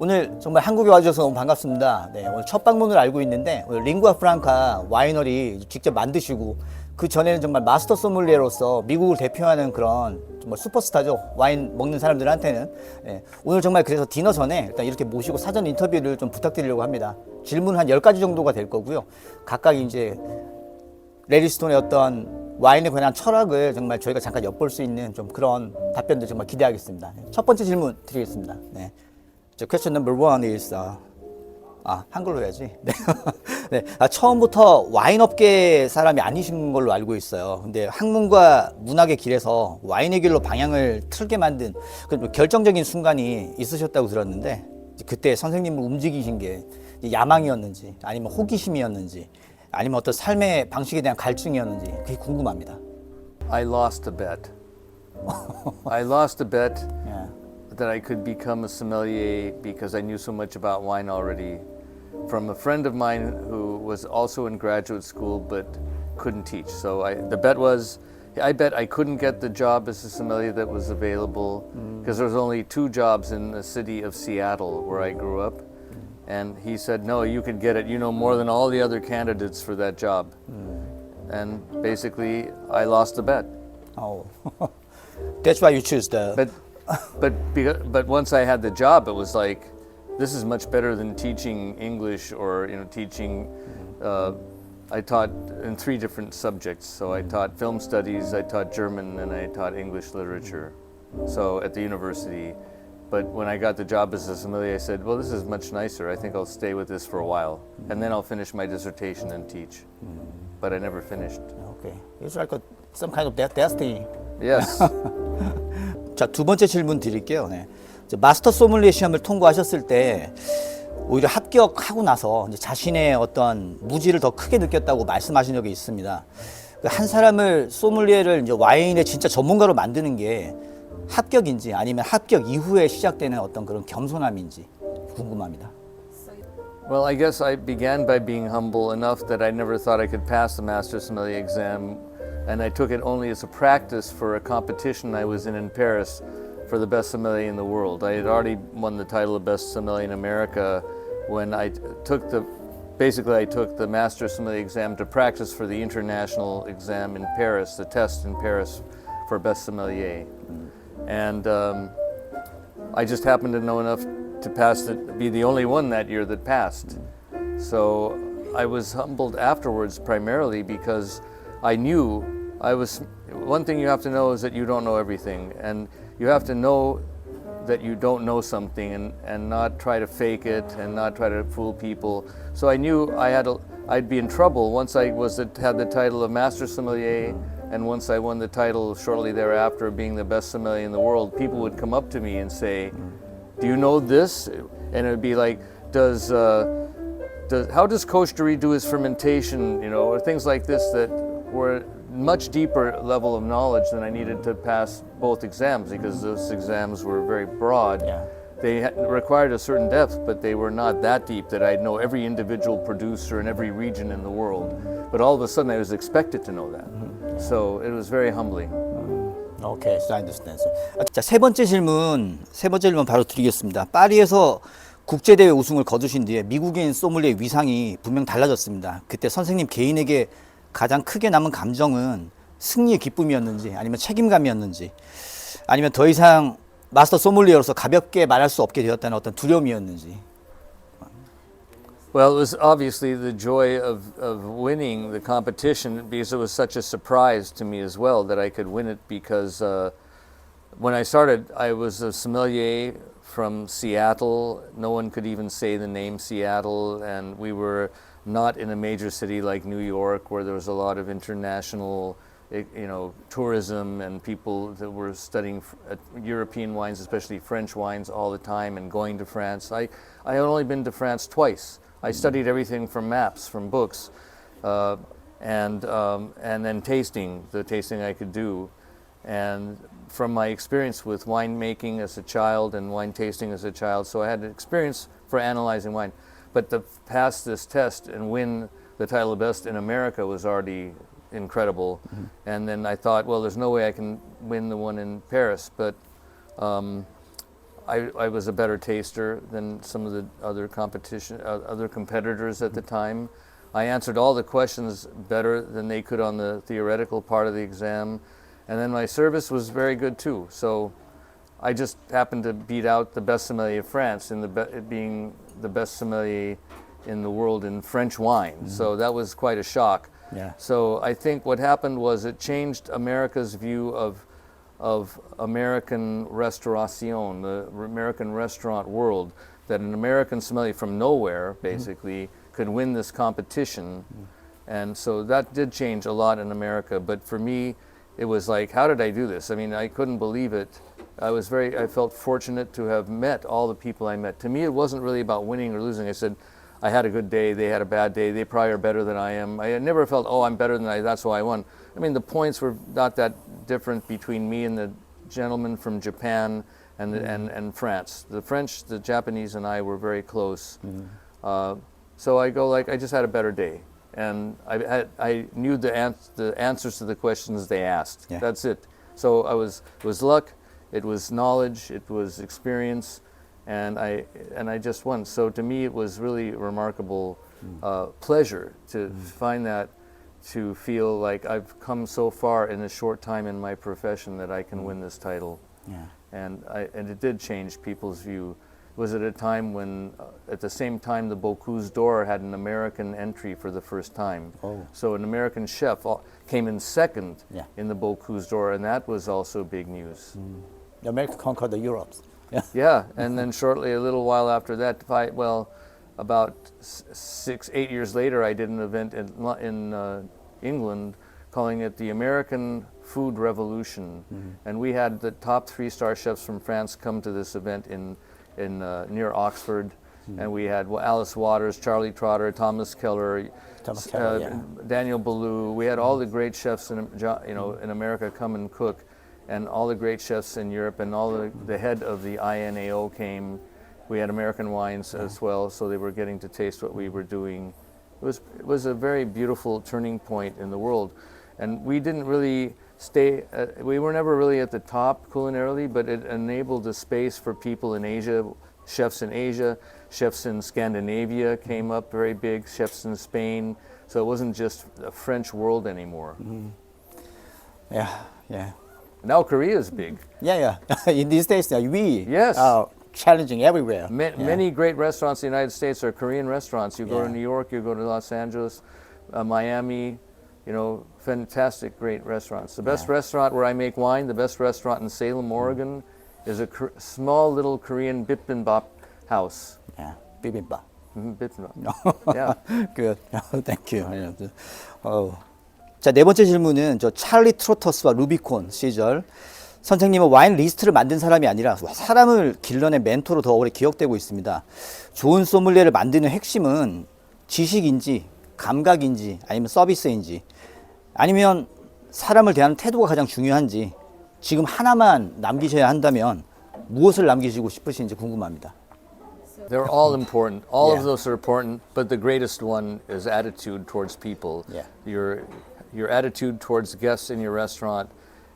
오늘 정말 한국에 와주셔서 너무 반갑습니다. 네, 오늘 첫 방문을 알고 있는데 오늘 링구아 프랑카 와이너리 직접 만드시고 그 전에는 정말 마스터 소믈리에로서 미국을 대표하는 그런 정말 슈퍼스타죠. 와인 먹는 사람들한테는. 네, 오늘 정말 그래서 디너 전에 일단 이렇게 모시고 사전 인터뷰를 좀 부탁드리려고 합니다. 질문 한 10가지 정도가 될 거고요. 각각 이제 레리스톤의 어떤 와인에 관한 철학을 정말 저희가 잠깐 엿볼 수 있는 좀 그런 답변들 정말 기대하겠습니다. 첫 번째 질문 드리겠습니다. 네. So question number one is 한글로 해야지. 네. 네. 처음부터 와인업계 사람이 아니신 걸로 알고 있어요. 근데 학문과 문학의 길에서 와인의 길로 방향을 틀게 만든 그 결정적인 순간이 있으셨다고 들었는데 그때 선생님을 움직이신 게 야망이었는지 아니면 호기심이었는지 아니면 어떤 삶의 방식에 대한 갈증이었는지 그게 궁금합니다. I lost a bet. I lost a bet. Yeah. That I could become a sommelier because I knew so much about wine already from a friend of mine who was also in graduate school but couldn't teach. So the bet was, I bet I couldn't get the job as a sommelier that was available because there was only 2 jobs in the city of Seattle where I grew up. And he said, no, you could get it. You know more than all the other candidates for that job. And basically, I lost the bet. Oh, that's why you choose the... But once I had the job, it was like, this is much better than teaching English or teaching. I taught in 3 different subjects. So I taught film studies, I taught German, and I taught English literature. So at the university. But when I got the job as a sommelier, I said, well, this is much nicer. I think I'll stay with this for a while, and then I'll finish my dissertation and teach. But I never finished. Okay, it's like some kind of destiny. Yes. 자, 두 번째 질문 드릴게요. 네. 마스터 소믈리에 시험을 통과하셨을 때 오히려 합격하고 나서 이제 자신의 어떤 무지를 더 크게 느꼈다고 말씀하신 적이 있습니다. 한 사람을 소믈리에를 이제 와인의 진짜 전문가로 만드는 게 합격인지 아니면 합격 이후에 시작되는 어떤 그런 겸손함인지 궁금합니다. Well, I guess I began by being humble enough that I never thought I could pass the Master Sommelier exam. And I took it only as a practice for a competition I was in Paris for the best sommelier in the world. I had already won the title of best sommelier in America when I took the Master Sommelier exam to practice for the international exam in Paris, the test in Paris for best sommelier. And I just happened to know enough to be the only one that year that passed. So I was humbled afterwards primarily because I knew one thing you have to know is that you don't know everything, and you have to know that you don't know something and not try to fake it and not try to fool people. So I knew I'd be in trouble once I had the title of Master Sommelier, and once I won the title shortly thereafter of being the best sommelier in the world. People would come up to me and say, do you know this? And it would be like, how does Cocherie do his fermentation, or things like this that were much deeper level of knowledge than I needed to pass both exams because those exams were very broad. Yeah. They required a certain depth, but they were not that deep that I'd know every individual producer in every region in the world. But all of a sudden I was expected to know that. So it was very humbling. Okay, so I understand. 자, 세 번째 질문 바로 드리겠습니다. 파리에서 국제대회 우승을 거두신 뒤에 미국인 소믈리에 위상이 분명 달라졌습니다. 그때 선생님 개인에게 가장 크게 남은 감정은 승리의 기쁨이었는지 아니면 책임감이었는지 아니면 더 이상 마스터 소믈리에로서 가볍게 말할 수 없게 되었다는 어떤 두려움이었는지. Well, it was obviously the joy of winning the competition because it was such a surprise to me as well that I could win it because when I started, I was a sommelier from Seattle. No one could even say the name Seattle, and we were not in a major city like New York where there was a lot of international tourism and people that were studying European wines, especially French wines, all the time and going to France. I had only been to France twice. I studied everything from maps, from books, and then the tasting I could do. And from my experience with winemaking as a child and wine tasting as a child, so I had an experience for analyzing wine. But to pass this test and win the title of best in America was already incredible. And then I thought, well, there's no way I can win the one in Paris. But I was a better taster than some of the other other competitors at the time. I answered all the questions better than they could on the theoretical part of the exam. And then my service was very good too. So I just happened to beat out the best sommelier of France in being the best sommelier in the world in French wine. So that was quite a shock. Yeah. So I think what happened was it changed America's view of American restauration, the American restaurant world, that an American sommelier from nowhere, basically, could win this competition. And so that did change a lot in America. But for me, it was like, how did I do this? I mean, I couldn't believe it. I felt fortunate to have met all the people I met. To me, it wasn't really about winning or losing. I said, I had a good day, they had a bad day, they probably are better than I am. I never felt, oh, I'm better than that's why I won. I mean, the points were not that different between me and the gentleman from Japan and France. The French, the Japanese, and I were very close. So I go like, I just had a better day. And I knew the answers to the questions they asked. Yeah. That's it. So it was luck, it was knowledge, it was experience, and I just won. So to me, it was really a remarkable pleasure to find that, to feel like I've come so far in a short time in my profession that I can win this title. Yeah. And it did change people's view. It was at a time when, at the same time, the Bocuse d'Or had an American entry for the first time. Oh. So an American chef came in second Yeah. in the Bocuse d'Or, and that was also big news. America conquered the Europe. Yeah. Yeah, and then shortly, a little while after that, about 8 years later, I did an event in England calling it the American Food Revolution. And we had the top 3-star chefs from France come to this event in near Oxford. And we had Alice Waters, Charlie Trotter, Thomas Keller, Daniel Boulou. We had all the great chefs in America come and cook, and all the great chefs in Europe, and all the head of the INAO came. We had American wines as well, so they were getting to taste what we were doing. It was a very beautiful turning point in the world, and we didn't really we were never really at the top culinarily, but it enabled a space for people in Asia, chefs in Scandinavia came up very big, chefs in Spain, so it wasn't just a French world anymore. Yeah. Now Korea is big. Yeah. In these days, we Yes. are challenging everywhere. Many great restaurants in the United States are Korean restaurants. You go Yeah. to New York, you go to Los Angeles, Miami, fantastic, great restaurants. The best restaurant where I make wine, the best restaurant in Salem, Oregon, is a small little Korean bibimbap house. Yeah, bibimbap. Bibimbap. Yeah. Good. Thank you. 자, 네 번째 질문은 찰리 트로터스와 루비콘 시절 선생님은 와인 리스트를 만든 사람이 아니라 사람을 길러낸 멘토로 더 오래 기억되고 있습니다. 좋은 소믈리에를 만드는 핵심은 지식인지 감각인지 아니면 서비스인지 아니면 사람을 대하는 태도가 가장 중요한지 지금 하나만 남기셔야 한다면 무엇을 남기시고 싶으신지 궁금합니다. They're all important. All Yeah. of those are important, but the greatest one is attitude towards people. Yeah. Your attitude towards guests in your restaurant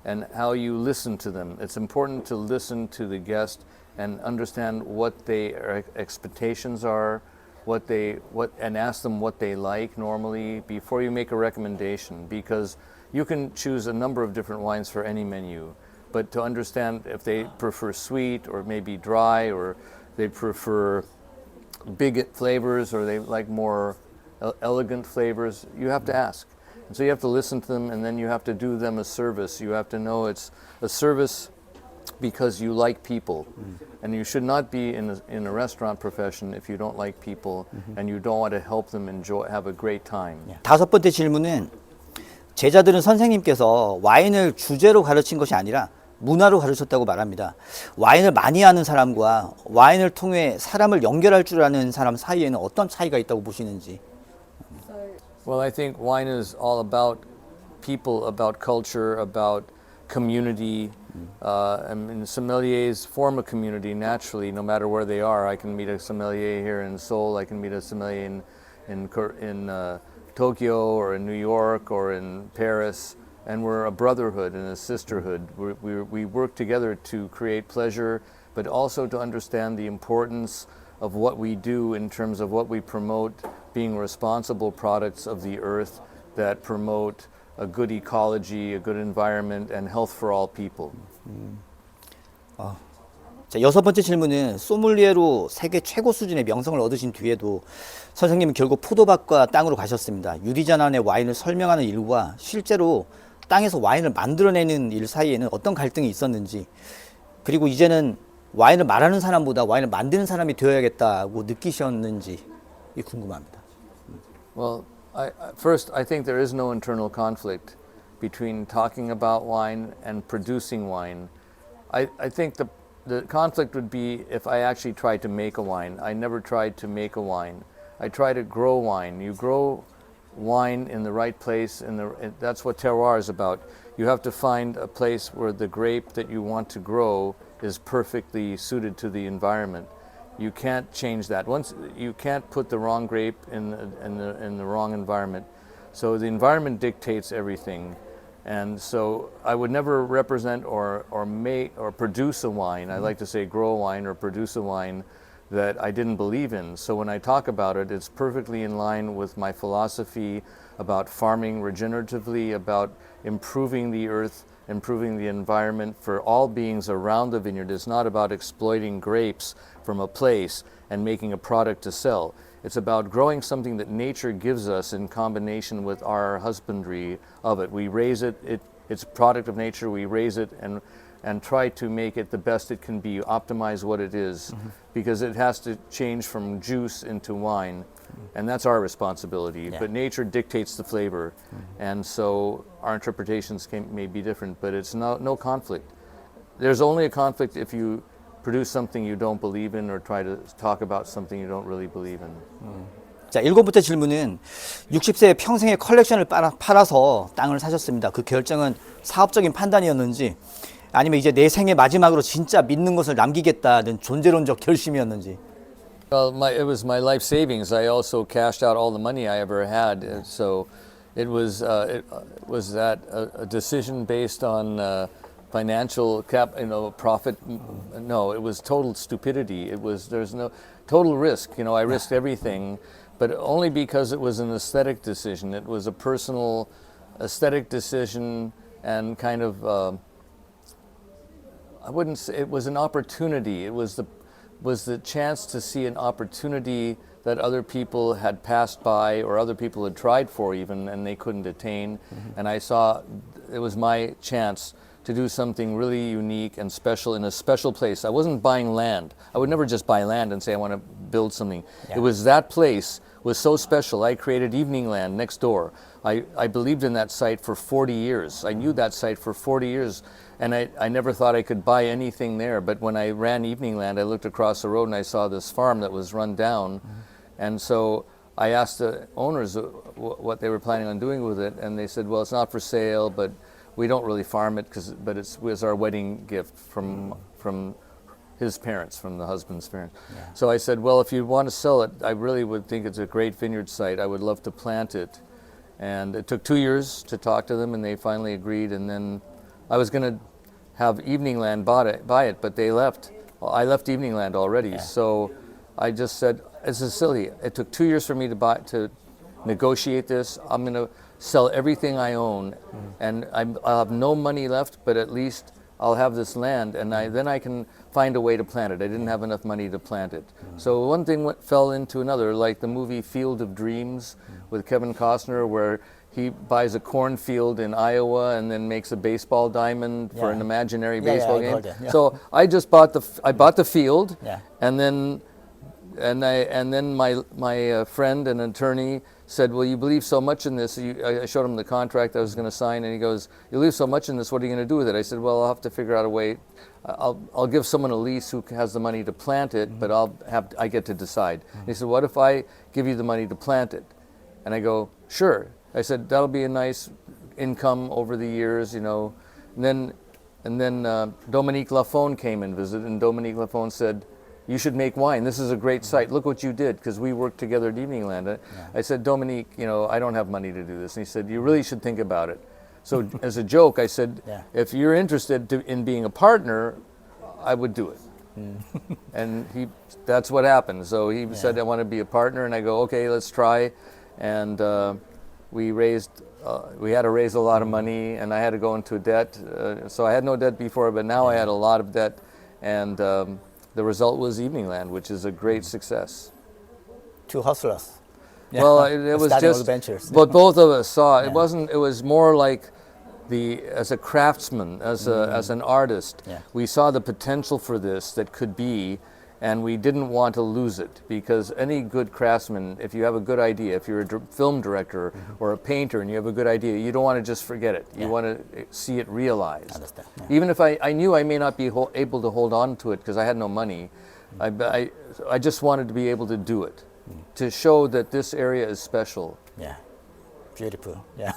and how you listen to them. It's important to listen to the guest and understand what their expectations are, and ask them what they like normally before you make a recommendation, because you can choose a number of different wines for any menu, but to understand if they prefer sweet or maybe dry, or they prefer big flavors, or they like more elegant flavors, you have to ask. And so you have to listen to them, and then you have to do them a service. You have to know it's a service because you like people. And you should not be in a restaurant profession if you don't like people and you don't want to help them have a great time. 다섯 번째 질문은 제자들은 선생님께서 와인을 주제로 가르친 것이 아니라 문화로 가르쳤다고 말합니다. 와인을 많이 아는 사람과 와인을 통해 사람을 연결할 줄 아는 사람 사이에는 어떤 차이가 있다고 보시는지. Well, I think wine is all about people, about culture, about community. Sommeliers form a community naturally, no matter where they are. I can meet a sommelier here in Seoul. I can meet a sommelier in Tokyo or in New York or in Paris. And we're a brotherhood and a sisterhood. We work together to create pleasure but also to understand the importance of what we do in terms of what we promote, being responsible products of the earth that promote a good ecology, a good environment, and health for all people. 자, 여섯 번째 질문은 소믈리에로 세계 최고 수준의 명성을 얻으신 뒤에도 선생님은 결국 포도밭과 땅으로 가셨습니다. 유리잔 안의 와인을 설명하는 일과 실제로 땅에서 와인을 만들어내는 일 사이에는 어떤 갈등이 있었는지, 그리고 이제는 와인을 말하는 사람보다 와인을 만드는 사람이 되어야겠다고 느끼셨는지 궁금합니다. Well, first, I think there is no internal conflict between talking about wine and producing wine. I think the conflict would be if I actually tried to make a wine. I never tried to make a wine. I try to grow wine. You grow wine in the right place, that's what terroir is about. You have to find a place where the grape that you want to grow is perfectly suited to the environment. You can't change that. You can't put the wrong grape in the wrong environment. So the environment dictates everything. And so I would never represent or make or produce a wine. I like to say grow a wine or produce a wine that I didn't believe in. So when I talk about it, it's perfectly in line with my philosophy about farming regeneratively, about improving the earth, improving the environment for all beings around the vineyard. It's not about exploiting grapes from a place and making a product to sell. It's about growing something that nature gives us in combination with our husbandry of it. We raise it, it's a product of nature, we raise it and try to make it the best it can be, optimize what it is, because it has to change from juice into wine, and that's our responsibility. Yeah. But nature dictates the flavor, and so our interpretations may be different, but it's no conflict. There's only a conflict if you produce something you don't believe in or try to talk about something you don't really believe in. 자, 일곱 번째 질문은 60세에 평생의 컬렉션을 팔아서 땅을 사셨습니다. 그 결정은 사업적인 판단이었는지 아니면 이제 내 생애 마지막으로 진짜 믿는 것을 남기겠다는 존재론적 결심이었는지. Well, it was my life savings. I also cashed out all the money I ever had. So it was that a decision based on financial profit? No, it was total stupidity. There's no total risk. I risked everything, but only because it was an aesthetic decision. It was a personal aesthetic decision and kind of, I wouldn't say, it was an opportunity. It was the chance to see an opportunity that other people had passed by or other people had tried for even and they couldn't attain. And I saw it was my chance to do something really unique and special in a special place. I wasn't buying land. I would never just buy land and say I want to build something. Yeah. It was that place was so special. I created Evening Land next door. I believed in that site for 40 years. I knew that site for 40 years. And I never thought I could buy anything there. But when I ran Evening Land, I looked across the road and I saw this farm that was run down. And so I asked the owners what they were planning on doing with it. And they said, well, it's not for sale, but we don't really farm it, but it was our wedding gift from his parents, from the husband's parents. Yeah. So I said, well, if you want to sell it, I really would think it's a great vineyard site. I would love to plant it. And it took 2 years to talk to them, and they finally agreed. And then I was going to have Evening Land buy it, but they left. Well, I left Evening Land already. Yeah. So I just said, it's silly. It took 2 years for me to negotiate this. I'm going to sell everything I own, and I'll have no money left, but at least I'll have this land, and then I can find a way to plant it. I didn't have enough money to plant it. So one thing fell into another, like the movie Field of Dreams with Kevin Costner, where he buys a cornfield in Iowa and then makes a baseball diamond for an imaginary baseball game. Yeah. So I just bought the field, Yeah. and then my friend, an attorney, said, well, you believe so much in this. I showed him the contract I was going to sign, and he goes, you believe so much in this, what are you going to do with it? I said, well, I'll have to figure out a way. I'll give someone a lease who has the money to plant it, but I get to decide. He said, what if I give you the money to plant it? And I go, sure. I said, that'll be a nice income over the years, And then Dominique Lafone came and visited, and Dominique Lafone said, you should make wine. This is a great site. Look what you did, because we worked together at Evening Land. I said, Dominique, I don't have money to do this. And he said, you really should think about it. So as a joke, I said, if you're interested in being a partner, I would do it. And that's what happened. So he said, I want to be a partner, and I go, okay, let's try. And we had to raise a lot of money, and I had to go into debt. So I had no debt before, but now I had a lot of debt. And the result was Eveningland, which is a great success. Two hustlers. Well, it was Starting all just, ventures. but both of us saw it. It was more like as a craftsman, as an artist, we saw the potential for this that could be, and we didn't want to lose it, because any good craftsman, if you have a good idea, if you're a film director or a painter and you have a good idea, you don't want to just forget it. You want to see it realized. Understand. Even if I knew I may not be able to hold on to it because I had no money, I just wanted to be able to do it, to show that this area is special. Yeah, beautiful. Yeah,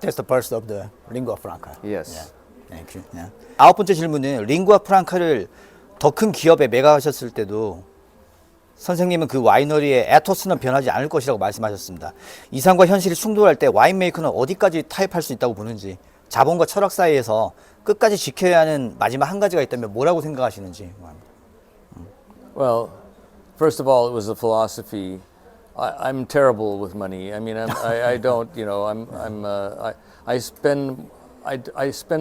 that's the purpose of the lingua franca. Yes. Yeah. Thank you. Yeah. 아홉 번째 질문은 링구아 프랑카를 더 큰 기업에 매각하셨을 때도 선생님은 그 와이너리의 에토스는 변하지 않을 것이라고 말씀하셨습니다. 이상과 현실이 충돌할 때 와인메이커는 어디까지 타협할 수 있다고 보는지, 자본과 철학 사이에서 끝까지 지켜야 하는 마지막 한 가지가 있다면 뭐라고 생각하시는지. Well, first of all, it was a philosophy. I'm terrible with money. I mean, I don't, you know, I spend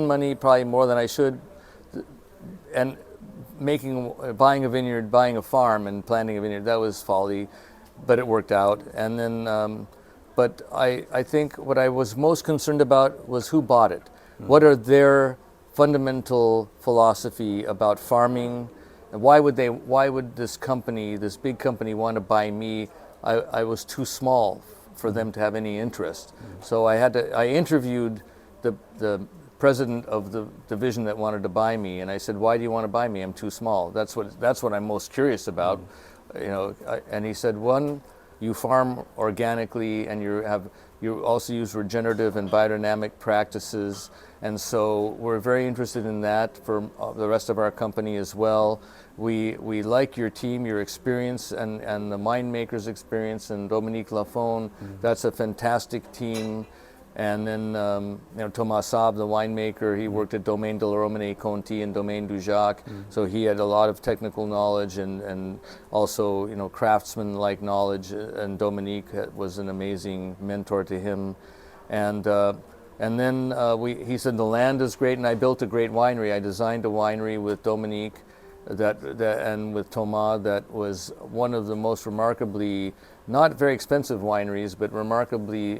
money probably more than I should, and buying a vineyard, buying a farm, and planting a vineyard, that was folly, but it worked out. And then, but I think what I was most concerned about was who bought it. What are their fundamental philosophy about farming? And why would this company, this big company, want to buy me? I was too small for them to have any interest. So I interviewed the president of the division that wanted to buy me, and I said, "Why do you want to buy me? I'm too small." That's what I'm most curious about, you know. And he said, "One, you farm organically, and you also use regenerative and biodynamic practices, and so we're very interested in that for the rest of our company as well. We like your team, your experience, and the winemaker's experience, and Dominique Lafon. That's a fantastic team." And then, you know, Thomas Saab, the winemaker, he worked at Domaine de la Romanée Conti and Domaine du Jacques, so he had a lot of technical knowledge and also, you know, craftsman-like knowledge. And Dominique was an amazing mentor to him. And then he said the land is great, and I built a great winery. I designed a winery with Dominique, and with Thomas, that was one of the most remarkably, not very expensive wineries, but remarkably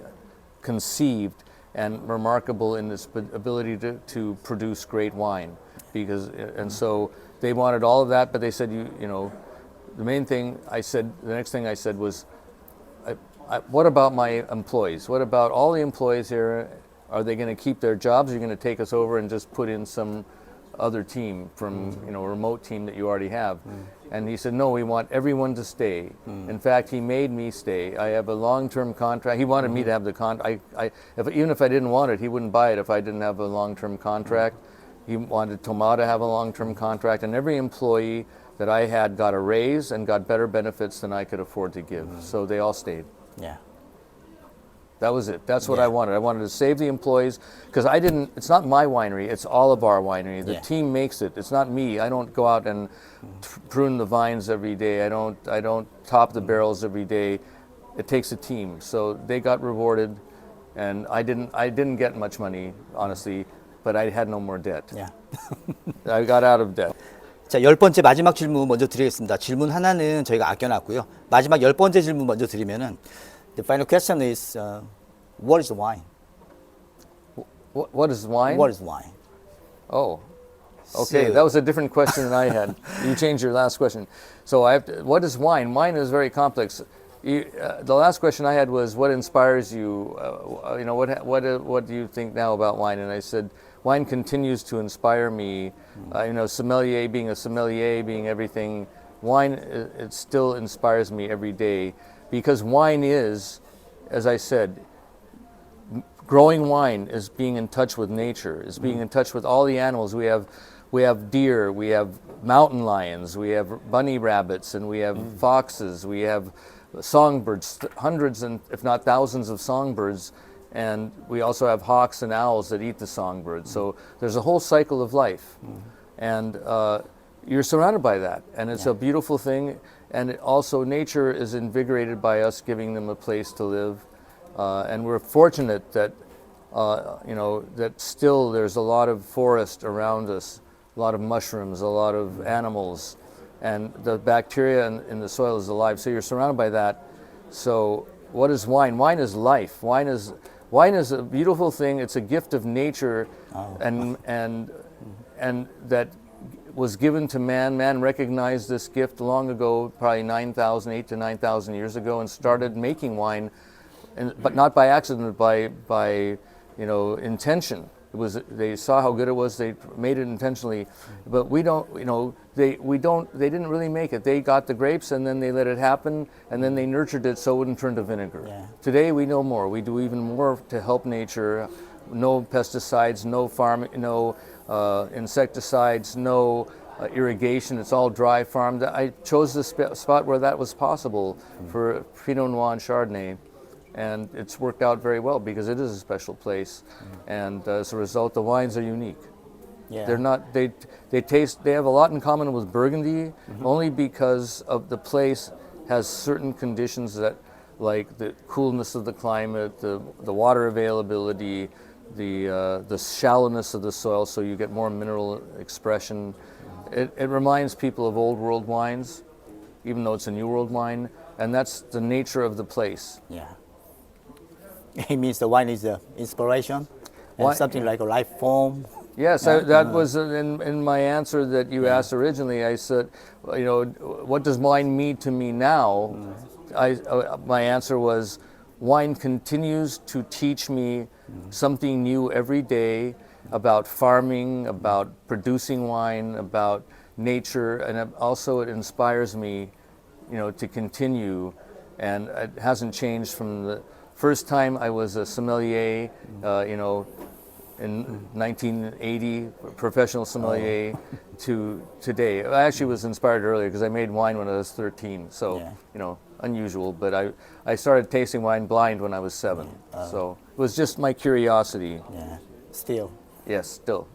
conceived and remarkable in its ability to produce great wine, and so they wanted all of that, but they said, you know, the next thing I said was, what about my employees? What about all the employees here? Are they going to keep their jobs? Or are you going to take us over and just put in some other team from, you know, a remote team that you already have? And he said, no, we want everyone to stay. In fact, he made me stay. I have a long-term contract. He wanted me to have the contract. Even if I didn't want it, he wouldn't buy it if I didn't have a long-term contract. He wanted Thomas to have a long-term contract, and every employee that I had got a raise and got better benefits than I could afford to give. So they all stayed. Yeah. That was it. That's what I wanted. I wanted to save the employees, because it's not my winery, it's all of our winery. The team makes it. It's not me. I don't go out and prune the vines every day. I don't top the barrels every day. It takes a team. So they got rewarded, and I didn't get much money, honestly, but I had no more debt. Yeah. I got out of debt. 자, 10번째 마지막 질문 먼저 드리겠습니다. 질문 하나는 저희가 아껴놨고요. 마지막 10번째 질문 먼저 드리면은, the final question is, what is wine? What is wine? What is wine? Oh, okay. So- That was a different question than I had. You changed your last question. So what is wine? Wine is very complex. The last question I had was, what inspires you? You know, what do you think now about wine? And I said, wine continues to inspire me. You know, sommelier, being a sommelier, being everything, wine, it still inspires me every day, because wine is, as I said, growing wine is being in touch with nature, is being in touch with all the animals. We have deer, we have mountain lions, we have bunny rabbits, and we have foxes, we have songbirds, hundreds and if not thousands of songbirds, and we also have hawks and owls that eat the songbirds. So there's a whole cycle of life, and you're surrounded by that, and it's a beautiful thing. And also, nature is invigorated by us giving them a place to live, and we're fortunate that that still there's a lot of forest around us, a lot of mushrooms, a lot of animals, and the bacteria in the soil is alive. So you're surrounded by that. So what is wine? Wine is life. Wine is a beautiful thing. It's a gift of nature, and that was given to man. Man recognized this gift long ago, probably 8 to 9,000 years ago, and started making wine, but not by accident, by intention. They saw how good it was. They made it intentionally, but we don't. They didn't really make it. They got the grapes and then they let it happen, and then they nurtured it so it wouldn't turn to vinegar. Yeah. Today we know more. We do even more to help nature. No pesticides, no insecticides, no irrigation. It's all dry farmed. I chose the spot where that was possible for Pinot Noir and Chardonnay. And it's worked out very well because it is a special place, and as a result, the wines are unique. Yeah. They're not. They have a lot in common with Burgundy, only because of the place has certain conditions that, like the coolness of the climate, the water availability, the shallowness of the soil, so you get more mineral expression. It reminds people of old world wines, even though it's a new world wine, and that's the nature of the place. Yeah. It means the wine is the inspiration, and something like a life form. Yes, that was in my answer that you asked originally. I said, what does wine mean to me now? My answer was, wine continues to teach me something new every day about farming, about producing wine, about nature, and also it inspires me, to continue. And it hasn't changed from the first time I was a sommelier, in 1980, professional sommelier, to today. I actually was inspired earlier because I made wine when I was 13, so, unusual, but I started tasting wine blind when I was 7. So it was just my curiosity. Yeah, still. Yes, still.